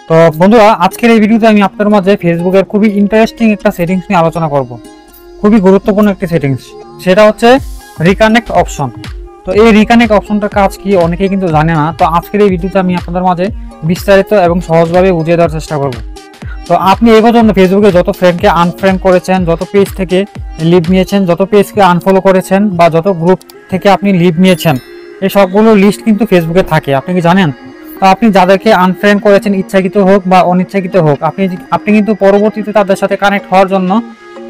তো বন্ধুরা, আজকের এই ভিডিওতে আমি আপনাদের মাঝে ফেসবুকের খুবই ইন্টারেস্টিং একটা সেটিংস নিয়ে আলোচনা করব। খুবই গুরুত্বপূর্ণ একটি সেটিংস, সেটা হচ্ছে রিকানেক্ট অপশন। তো এই রিকানেক্ট অপশনটার কাজ কি অনেকেই কিন্তু জানে না। তো আজকের এই ভিডিওতে আমি আপনাদের মাঝে বিস্তারিত এবং সহজভাবে বুঝিয়ে দেওয়ার চেষ্টা করব। তো আপনি এই পর্যন্ত ফেসবুকে যত ফ্রেন্ডকে আনফ্রেন্ড করেছেন, যত পেজ থেকে লিভ নিয়েছেন, যত পেজকে আনফলো করেছেন বা যত গ্রুপ থেকে আপনি লিভ নিয়েছেন, এই সবগুলো লিস্ট কিন্তু ফেসবুকে থাকে। আপনি কি জানেন? তো আপনি যাদেরকে আনফ্রেন্ড করেছেন, ইচ্ছাকৃত হোক বা অনিচ্ছাকৃত হোক, আপনি কিন্তু পরবর্তীতে তাদের সাথে কানেক্ট হওয়ার জন্য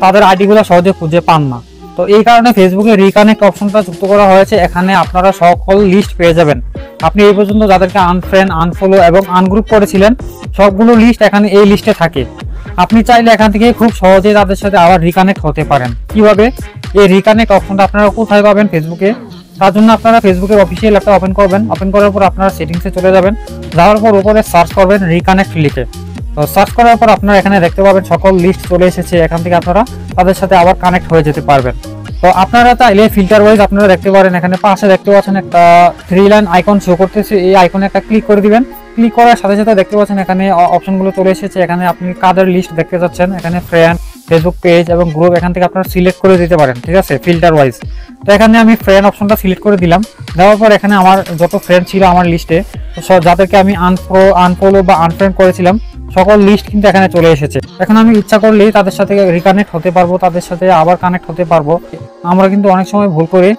তাদের আইডিগুলো সহজে খুঁজে পান না। তো এই কারণে ফেসবুকে রিকানেক্ট অপশনটা যুক্ত করা হয়েছে। এখানে আপনারা সকল লিস্ট পেয়ে যাবেন। আপনি এই পর্যন্ত যাদেরকে আনফ্রেন্ড, আনফলো এবং আনগ্রুপ করেছিলেন, সবগুলো লিস্ট এখানে এই লিস্টে থাকে। আপনি চাইলে এখান থেকে খুব সহজে তাদের সাথে আবার রিকানেক্ট হতে পারেন। কিভাবে? এই রিকানেক্ট অপশনটা আপনারা কোথায় পাবেন ফেসবুকে? তার জন্য আপনারা ফেসবুকের অফিসিয়াল অ্যাপটা ওপেন করবেন। ওপেন করার পর আপনারা সেটিংসে চলে যাবেন। যাওয়ার পর উপরে সার্চ করবেন রিকানেক্ট লিখে। তো সার্চ করার পর আপনারা এখানে দেখতে পাবেন সকল লিস্ট চলে এসেছে। এখান থেকে আপনারা তাদের সাথে আবার কানেক্ট হয়ে যেতে পারবেন। তো আপনারা চাইলে ফিল্টার ওয়াইজ আপনারা দেখতে পারেন, এখানে পাশে দেখতে পাচ্ছেন একটা 3 লাইন আইকন শো করতেছে। এই আইকনে একটা ক্লিক করে দিবেন। ক্লিক করার সাথে সাথে দেখতে পাচ্ছেন এখানে অপশনগুলো চলে এসেছে। এখানে আপনি কাদের লিস্ট দেখতে পাচ্ছেন, এখানে ফ্রেন্ড, ফেসবুক পেজ এবং গ্রুপ এখান থেকে আপনারা সিলেক্ট করে দিতে পারেন। ঠিক আছে, ফিল্টার ওয়াইজ। তো এখানে আমি ফ্রেন্ড অপশনটা সিলেক্ট করে দিলাম। দেওয়ার পর এখানে আমার যত ফ্রেন্ড ছিল আমার লিস্টে, যাদেরকে আমি আনফলো বা আনফ্রেন্ড করেছিলাম, সকল লিস্ট কিন্তু এখানে চলে এসেছে। এখন আমি ইচ্ছা করলেই তাদের সাথে রিকানেক্ট হতে পারবো, তাদের সাথে আবার কানেক্ট হতে পারবো। আমরা কিন্তু অনেক সময় ভুল করে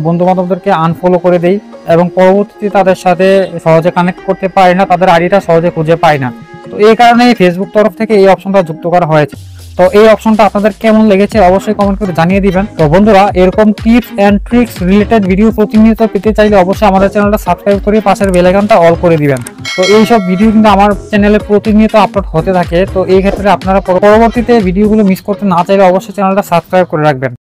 বন্ধু বান্ধবদেরকে আনফলো করে দেই এবং পরবর্তীতে তাদের সাথে সহজে কানেক্ট করতে পারি না, তাদের আইডিটা সহজে খুঁজে পাই না। তো এই কারণে ফেসবুক তরফ থেকে এই অপশনটা যুক্ত করা হয়েছে। তো এই অপশনটা আপনাদের কেমন লেগেছে অবশ্যই কমেন্ট করে জানিয়ে দিবেন। তো বন্ধুরা, এরকম tips and tricks related video প্রতিনিয়ত পেতে চাইলে অবশ্যই আমাদের চ্যানেলটা সাবস্ক্রাইব করে পাশের বেল আইকনটা অল করে দিবেন। তো এই সব ভিডিও কিন্তু আমার চ্যানেলে প্রতিনিয়ত আপলোড হতে থাকে। তো এই ক্ষেত্রে আপনারা পরবর্তীতে ভিডিওগুলো মিস করতে না চাইলে অবশ্যই চ্যানেলটা সাবস্ক্রাইব করে রাখবেন।